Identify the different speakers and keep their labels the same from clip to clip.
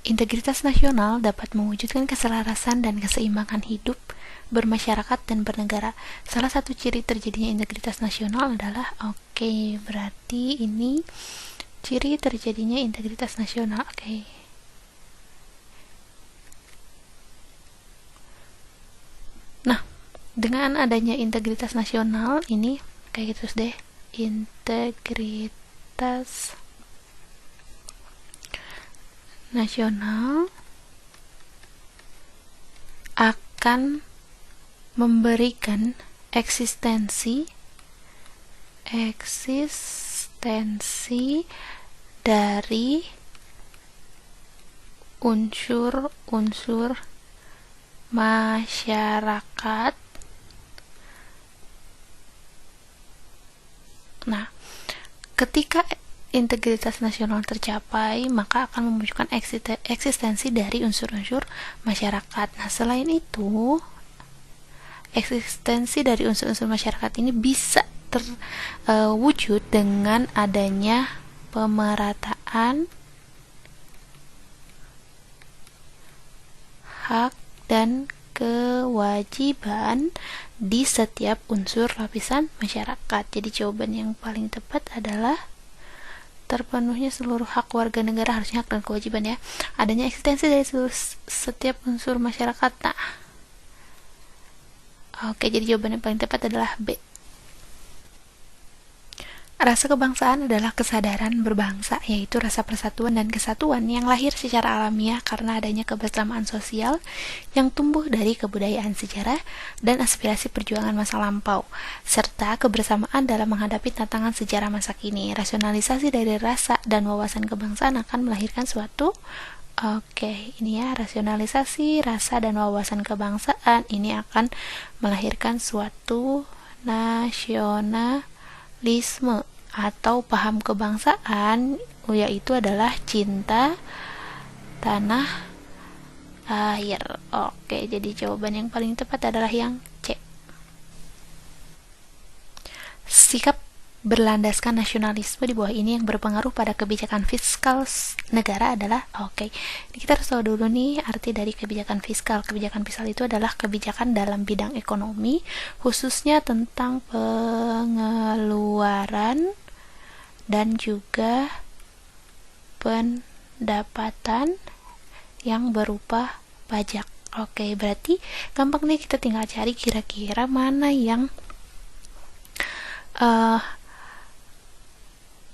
Speaker 1: Integritas nasional dapat mewujudkan keselarasan dan keseimbangan hidup bermasyarakat dan bernegara. Salah satu ciri terjadinya integritas nasional adalah berarti ini ciri terjadinya integritas nasional. Nah, dengan adanya integritas nasional ini kayak gitu deh. Integritas nasional akan memberikan eksistensi dari unsur-unsur masyarakat. Nah, ketika integritas nasional tercapai, maka akan memunculkan eksistensi dari unsur-unsur masyarakat. Nah, selain itu, eksistensi dari unsur-unsur masyarakat ini bisa terwujud dengan adanya pemerataan hak dan kewajiban di setiap unsur lapisan masyarakat. Jadi jawaban yang paling tepat adalah terpenuhnya seluruh hak warga negara, harusnya hak dan kewajiban ya. Adanya eksistensi dari setiap unsur masyarakat. Nah, jadi jawaban yang paling tepat adalah B. Rasa kebangsaan adalah kesadaran berbangsa, yaitu rasa persatuan dan kesatuan yang lahir secara alamiah karena adanya kebersamaan sosial yang tumbuh dari kebudayaan sejarah dan aspirasi perjuangan masa lampau, serta kebersamaan dalam menghadapi tantangan sejarah masa kini. Rasionalisasi dari rasa dan wawasan kebangsaan akan melahirkan suatu ini ya, rasionalisasi rasa dan wawasan kebangsaan ini akan melahirkan suatu nasionalisme atau paham kebangsaan, yaitu adalah cinta tanah air. Jadi jawaban yang paling tepat adalah yang C. Sikap berlandaskan nasionalisme di bawah ini yang berpengaruh pada kebijakan fiskal negara adalah ini kita harus tahu dulu nih arti dari kebijakan fiskal. Kebijakan fiskal itu adalah kebijakan dalam bidang ekonomi, khususnya tentang pengeluaran dan juga pendapatan yang berupa pajak. Berarti gampang nih, kita tinggal cari kira-kira mana yang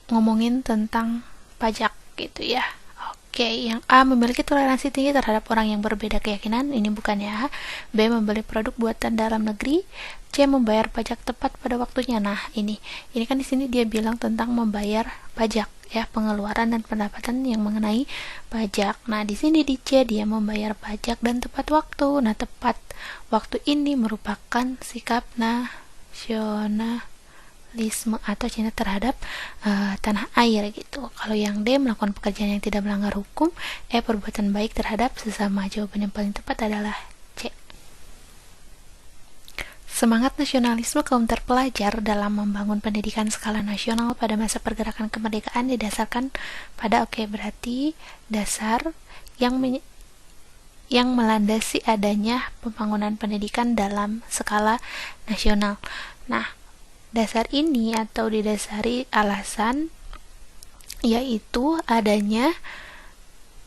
Speaker 1: ngomongin tentang pajak gitu ya. Yang A, memiliki toleransi tinggi terhadap orang yang berbeda keyakinan, ini bukan ya. B, membeli produk buatan dalam negeri. C, membayar pajak tepat pada waktunya. Nah, ini kan di sini dia bilang tentang membayar pajak ya, pengeluaran dan pendapatan yang mengenai pajak. Nah, di sini di C dia membayar pajak dan tepat waktu. Nah, tepat waktu ini merupakan sikap nasionalisme atau cinta terhadap tanah air gitu. Kalau yang D, melakukan pekerjaan yang tidak melanggar hukum. E, perbuatan baik terhadap sesama. Jawaban yang paling tepat adalah C. Semangat nasionalisme kaum terpelajar dalam membangun pendidikan skala nasional pada masa pergerakan kemerdekaan didasarkan pada berarti dasar yang melandasi adanya pembangunan pendidikan dalam skala nasional. Nah, dasar ini atau didasari alasan yaitu adanya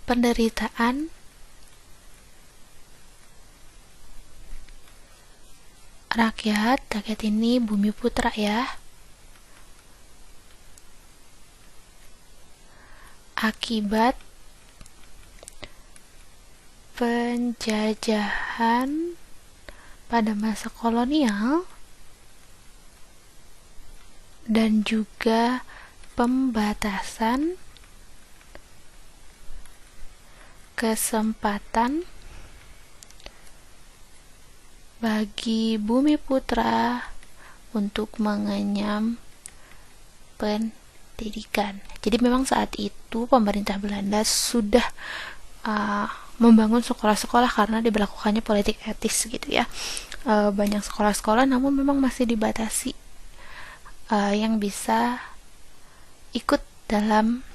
Speaker 1: penderitaan rakyat ini Bumi Putra ya, akibat penjajahan pada masa kolonial dan juga pembatasan kesempatan bagi Bumi Putra untuk mengenyam pendidikan. Jadi memang saat itu pemerintah Belanda sudah membangun sekolah-sekolah karena diberlakukannya politik etis gitu ya. Banyak sekolah-sekolah namun memang masih dibatasi yang bisa ikut dalam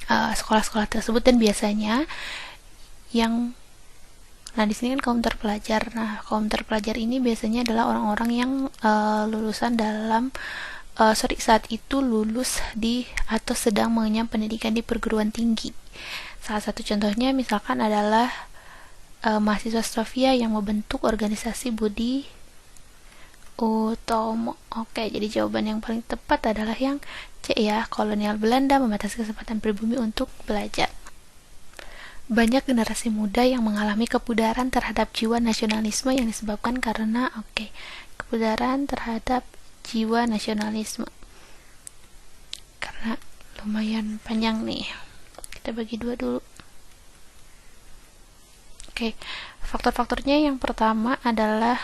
Speaker 1: sekolah-sekolah tersebut, dan biasanya yang di sini kan kaum terpelajar. Nah, kaum terpelajar ini biasanya adalah orang-orang yang lulusan dalam saat itu lulus di atau sedang mengenyam pendidikan di perguruan tinggi. Salah satu contohnya misalkan adalah mahasiswa Sofia yang membentuk organisasi Budi Utomo. Oke, jadi jawaban yang paling tepat adalah yang C ya, kolonial Belanda membatasi kesempatan pribumi untuk belajar. Banyak generasi muda yang mengalami kepudaran terhadap jiwa nasionalisme yang disebabkan karena kepudaran terhadap jiwa nasionalisme. Karena lumayan panjang nih. Kita bagi dua dulu. Faktor-faktornya yang pertama adalah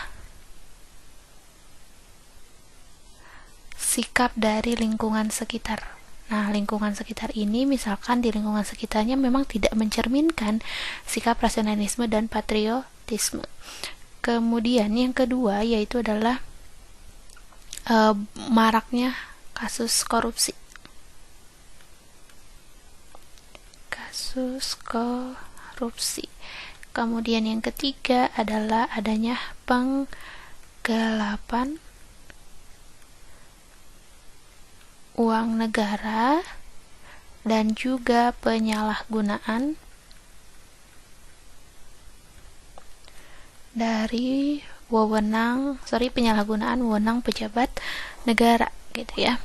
Speaker 1: sikap dari lingkungan sekitar. Nah, lingkungan sekitar ini misalkan di lingkungan sekitarnya memang tidak mencerminkan sikap rasionalisme dan patriotisme. Kemudian yang kedua yaitu adalah maraknya kasus korupsi. Kemudian yang ketiga adalah adanya penggelapan uang negara dan juga penyalahgunaan penyalahgunaan wewenang pejabat negara gitu ya.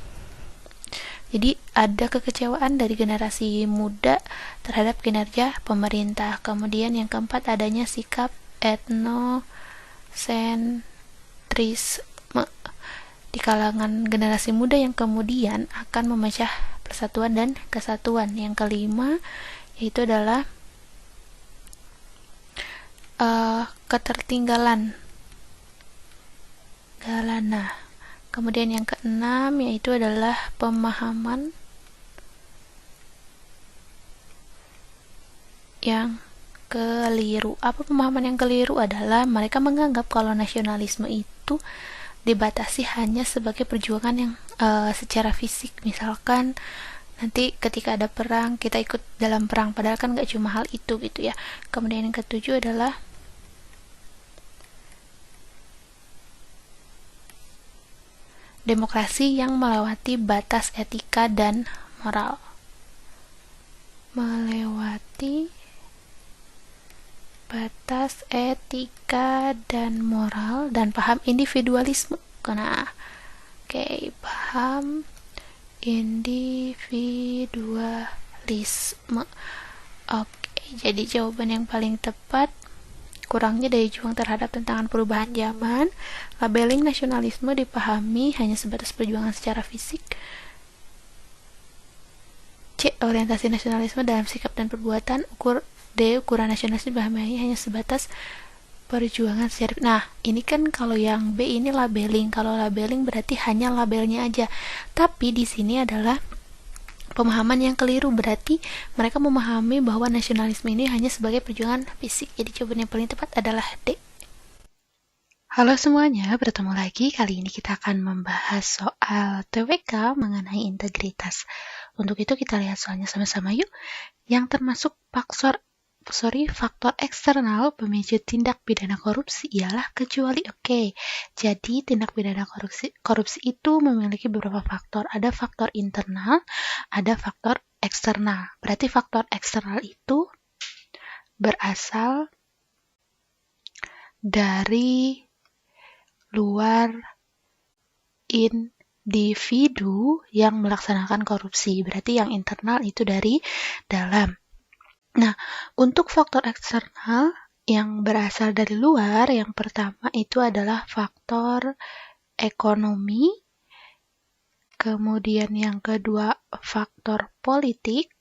Speaker 1: Jadi ada kekecewaan dari generasi muda terhadap kinerja pemerintah. Kemudian yang keempat adanya sikap etnosentrisme di kalangan generasi muda yang kemudian akan memecah persatuan dan kesatuan. Yang kelima yaitu adalah ketertinggalan galana. Kemudian yang keenam yaitu adalah pemahaman yang keliru. Apa pemahaman yang keliru? Adalah mereka menganggap kalau nasionalisme itu dibatasi hanya sebagai perjuangan yang secara fisik. Misalkan nanti ketika ada perang kita ikut dalam perang, padahal kan gak cuma hal itu gitu ya. Kemudian yang ketujuh adalah demokrasi yang melewati batas etika dan moral. Melewati batas etika dan moral dan paham individualisme. Paham individualisme. Jadi jawaban yang paling tepat, kurangnya daya juang terhadap tantangan perubahan zaman. Labeling nasionalisme dipahami hanya sebatas perjuangan secara fisik. C. Orientasi nasionalisme dalam sikap dan perbuatan. Ukuran nasionalisme dipahami hanya sebatas perjuangan secara. Nah, ini kan kalau yang B ini labeling. Kalau labeling berarti hanya labelnya aja. Tapi di sini adalah pemahaman yang keliru, berarti mereka memahami bahwa nasionalisme ini hanya sebagai perjuangan fisik. Jadi jawaban yang paling tepat adalah D. Halo semuanya, bertemu lagi. Kali ini kita akan membahas soal TWK mengenai integritas. Untuk itu kita lihat soalnya sama-sama yuk. Yang termasuk faktor eksternal pemicu tindak pidana korupsi ialah kecuali. Jadi tindak pidana korupsi itu memiliki beberapa faktor. Ada faktor internal, ada faktor eksternal. Berarti faktor eksternal itu berasal dari luar individu yang melaksanakan korupsi. Berarti yang internal itu dari dalam. Nah, untuk faktor eksternal yang berasal dari luar, yang pertama itu adalah faktor ekonomi, kemudian yang kedua faktor politik,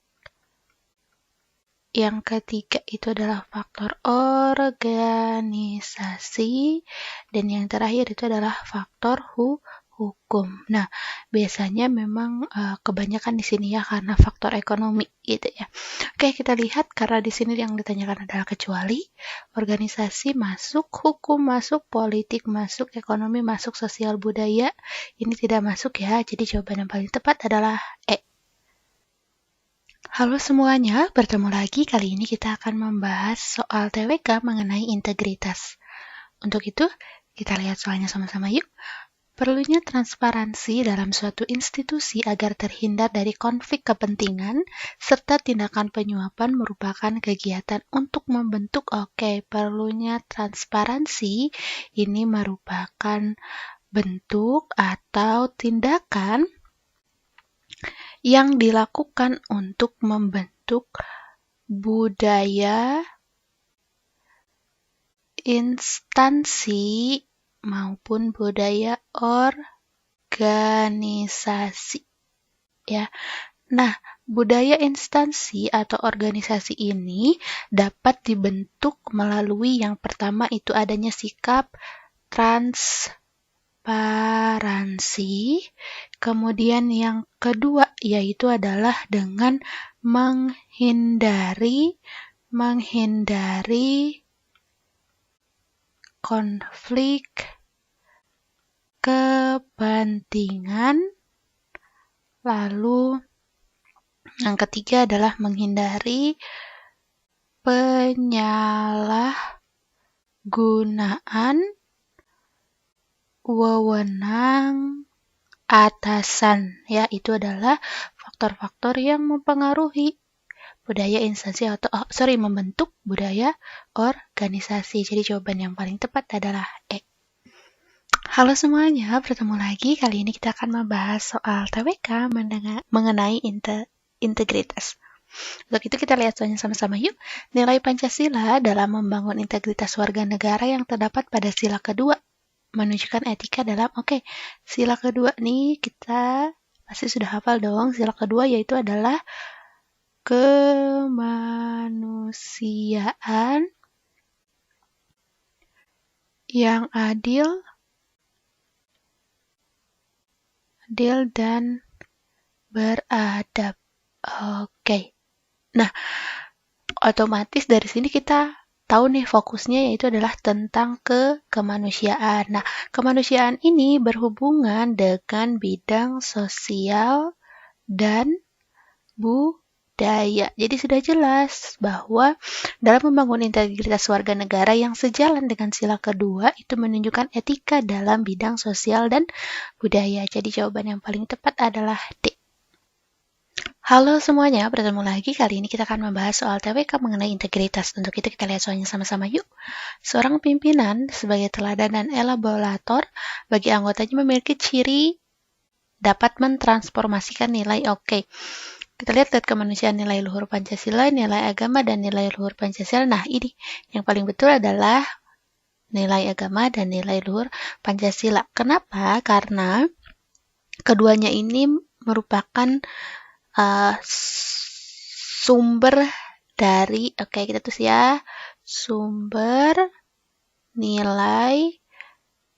Speaker 1: yang ketiga itu adalah faktor organisasi, dan yang terakhir itu adalah faktor hukum. Nah, biasanya memang kebanyakan di sini ya karena faktor ekonomi gitu ya. Kita lihat karena di sini yang ditanyakan adalah kecuali, organisasi masuk, hukum masuk, politik masuk, ekonomi masuk, sosial budaya ini tidak masuk ya. Jadi jawaban yang paling tepat adalah E. Halo semuanya, bertemu lagi. Kali ini kita akan membahas soal TWK mengenai integritas. Untuk itu, kita lihat soalnya sama-sama yuk. Perlunya transparansi dalam suatu institusi agar terhindar dari konflik kepentingan, serta tindakan penyuapan merupakan kegiatan untuk membentuk. Perlunya transparansi ini merupakan bentuk atau tindakan yang dilakukan untuk membentuk budaya instansi maupun budaya organisasi, ya. Nah, budaya instansi atau organisasi ini dapat dibentuk melalui yang pertama itu adanya sikap transparansi. Kemudian yang kedua yaitu adalah dengan menghindari konflik kepentingan. Lalu yang ketiga adalah menghindari penyalahgunaan wewenang atasan, ya. Itu adalah faktor-faktor yang mempengaruhi budaya instansi atau membentuk budaya organisasi. Jadi jawaban yang paling tepat adalah E. Halo semuanya, bertemu lagi. Kali ini kita akan membahas soal TWK mengenai integritas. Untuk itu kita lihat soalnya sama-sama yuk. Nilai Pancasila dalam membangun integritas warga negara yang terdapat pada sila kedua menunjukkan etika dalam, sila kedua nih kita pasti sudah hafal dong. Sila kedua yaitu adalah kemanusiaan yang adil dan beradab. Nah, otomatis dari sini kita tahu nih fokusnya yaitu adalah tentang kemanusiaan. Nah, kemanusiaan ini berhubungan dengan bidang sosial dan budaya. Jadi sudah jelas bahwa dalam membangun integritas warga negara yang sejalan dengan sila kedua itu menunjukkan etika dalam bidang sosial dan budaya. Jadi jawaban yang paling tepat adalah D. Halo semuanya, bertemu lagi. Kali ini kita akan membahas soal TWK mengenai integritas. Untuk itu kita lihat soalnya sama-sama yuk. Seorang pimpinan sebagai teladan dan elaborator bagi anggotanya memiliki ciri dapat mentransformasikan nilai. Kita lihat kemanusiaan, nilai luhur Pancasila, nilai agama, dan nilai luhur Pancasila. Nah, ini yang paling betul adalah nilai agama dan nilai luhur Pancasila. Kenapa? Karena keduanya ini merupakan sumber dari, kita tulis ya, sumber nilai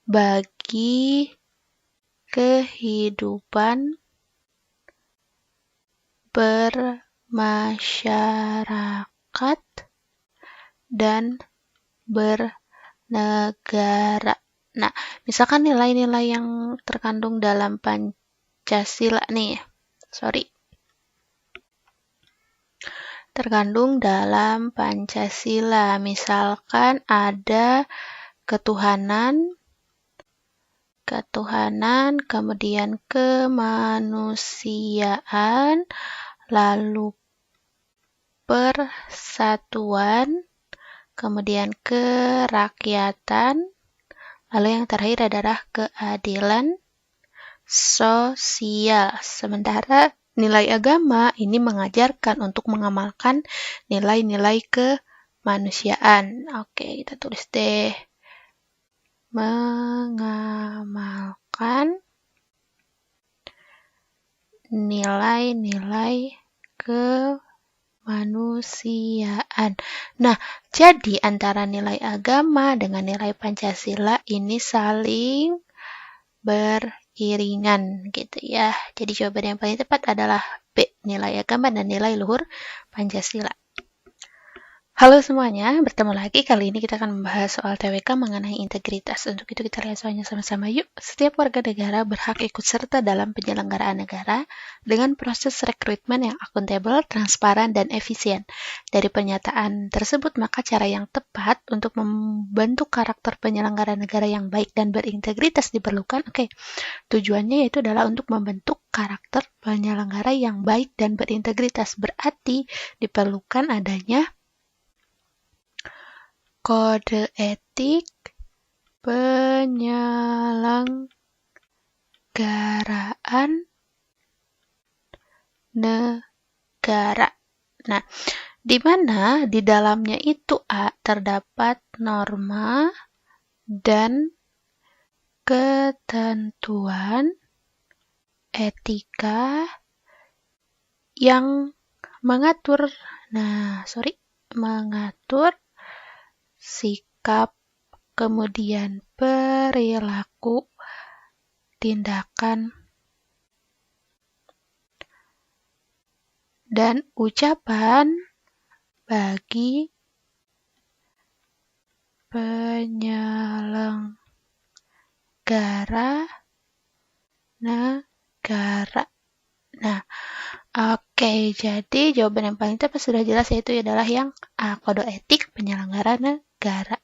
Speaker 1: bagi kehidupan bermasyarakat dan bernegara. Nah, misalkan nilai-nilai yang terkandung dalam Pancasila nih, terkandung dalam Pancasila. Misalkan ada ketuhanan, kemudian kemanusiaan, lalu persatuan, kemudian kerakyatan, lalu yang terakhir adalah keadilan sosial. Sementara nilai agama ini mengajarkan untuk mengamalkan nilai-nilai kemanusiaan. Kita tulis deh. Mengamalkan nilai-nilai kemanusiaan. Nah, jadi antara nilai agama dengan nilai Pancasila ini saling beriringan gitu ya. Jadi jawaban yang paling tepat adalah B, nilai agama dan nilai luhur Pancasila. Halo semuanya, bertemu lagi. Kali ini kita akan membahas soal TWK mengenai integritas. Untuk itu kita lihat soalnya sama-sama yuk. Setiap warga negara berhak ikut serta dalam penyelenggaraan negara dengan proses rekrutmen yang akuntabel, transparan, dan efisien. Dari pernyataan tersebut, maka cara yang tepat untuk membentuk karakter penyelenggara negara yang baik dan berintegritas diperlukan. Tujuannya yaitu adalah untuk membentuk karakter penyelenggara yang baik dan berintegritas. Berarti diperlukan adanya kode etik penyelenggaraan negara. Nah, di mana di dalamnya itu terdapat norma dan ketentuan etika yang mengatur sikap, kemudian perilaku, tindakan, dan ucapan bagi penyelenggara negara. Nah, jadi jawaban yang paling tepat sudah jelas, yaitu adalah yang A, kode etik penyelenggara negara.